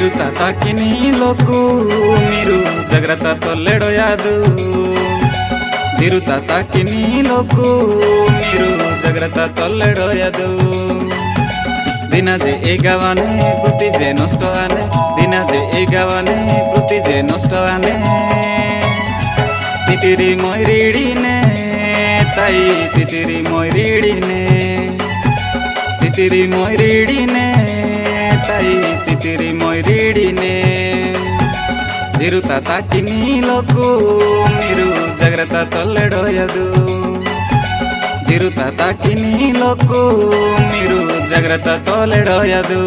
जिरुता ताकिनी लोकु मीरू जग्रता तोल्लेडो यादू जिरुता ताकिनी लोकु मीरू जग्रता तोल्लेडो यादू दिना जे ए गावाने प्रति जे नष्ट आने दिना जे ए गावाने प्रति जे नष्ट आने तितिरी मयरिडीने ताई तितिरी मयरिडीने तितिरी मयरिडीने ताई तितिरी मयरिडीने जिरुता ताकिनी लोकु मीरू जग्रता तोल्लेडो यादू जिरुता ताकिनी लोकु मीरू जग्रता तोल्लेडो यादू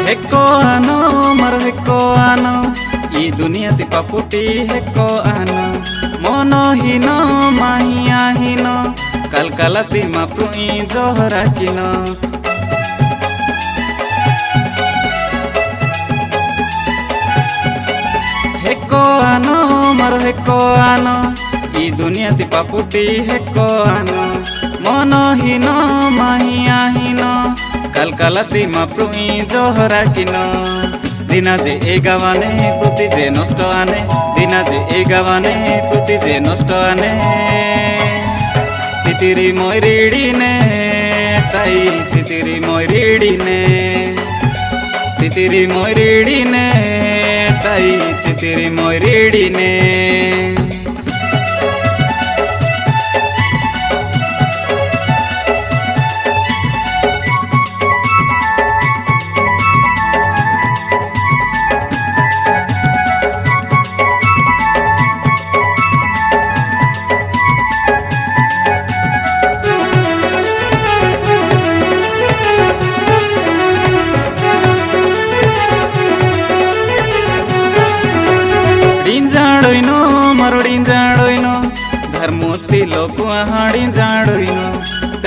हेको आनो मरो हेको आनो ई दुनिया ती पापुटी हेको आनो मोनो हिनो माहिया हिनो कलकलती माप्रुई जोहरा किनो हेको आनो मरो हेको आनो ई दुनिया ती पापुटी हेको आनो मोनो हिनो माहिया हिनो कलकलती माप्रुई जोहरा किनो दिना जे ए गावाने प्रति जे नष्ट आने दिना जे ए गावाने प्रति जे नष्ट आने तितिरी मयरिडीने ताई तितिरी मयरिडीने तितिरी मयरिडीने ताई तितिरी मयरिडीने डिंजाड़ोइनो मरो डिंजाड़ोइनो धर्मोती लोकु आहा डिंजाड़ोइनो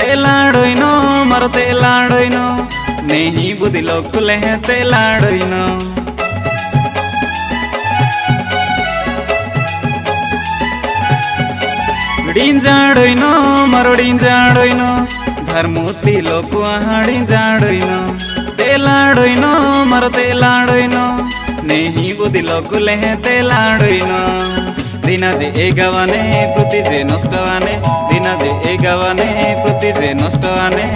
तेलाड़ोइनो मरो तेलाड़ोइनो नेही बुद्धि लोकु लेहे तेलाड़ोइनो डिंजाड़ोइनो मरो डिंजाड़ोइनो धर्मोती लोकु आहा डिंजाड़ोइनो तेलाड़ोइनो मरो तेलाड़ोइनो नेही बुद्धि लोकु लेहे तेलाड़ोइनो दिना जे ए गावाने प्रति जे नष्ट आने दिना जे ए गावाने प्रति जे नष्ट आने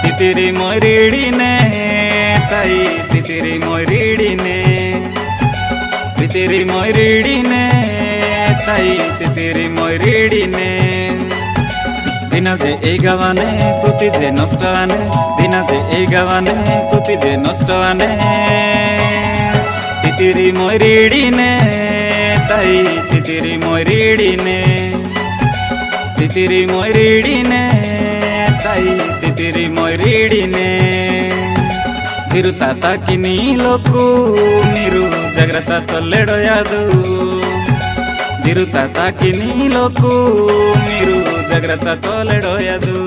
तितिरी मयरिडीने ताई तितिरी मयरिडीने तितिरी मयरिडीने ताई तितिरी मयरिडीने दिना जे ए गावाने प्रति जे नष्ट आने दिना जे ए गावाने प्रति जे नष्ट आने तितिरी मयरिडीने ताई तितिरी मयरिडीने तितिरी मयरिडीने ताई तितिरी मयरिडीने जिरुता ताकिनी लोकु मीरू जग्रता तोल्लेडो यादू जिरुता ताकिनी लोकु मीरू जग्रता तोल्लेडो यादू।